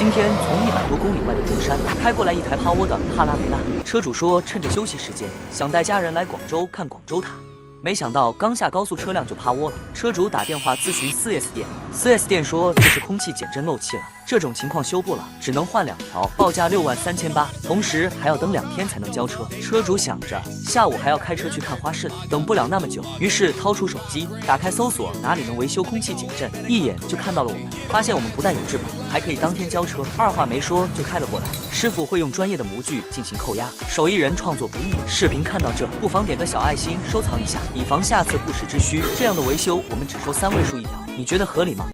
今天从100多公里外的中山开过来一台趴窝的帕拉梅拉，车主说趁着休息时间想带家人来广州看广州塔。 没想到刚下高速，车辆就趴窝了。车主打电话咨询 4S 店，4S 店说这是空气减震漏气了，这种情况修不了，只能换2条，报价63800，同时还要等2天才能交车。车主想着下午还要开车去看花市呢，等不了那么久，于是掏出手机，打开搜索哪里能维修空气减震，一眼就看到了我们，发现我们不但有质保，还可以当天交车，二话没说就开了过来。师傅会用专业的模具进行扣压，手艺人创作不易。视频看到这，不妨点个小爱心收藏一下。 以防下次不时之需，这样的维修我们只收3位数1条，你觉得合理吗？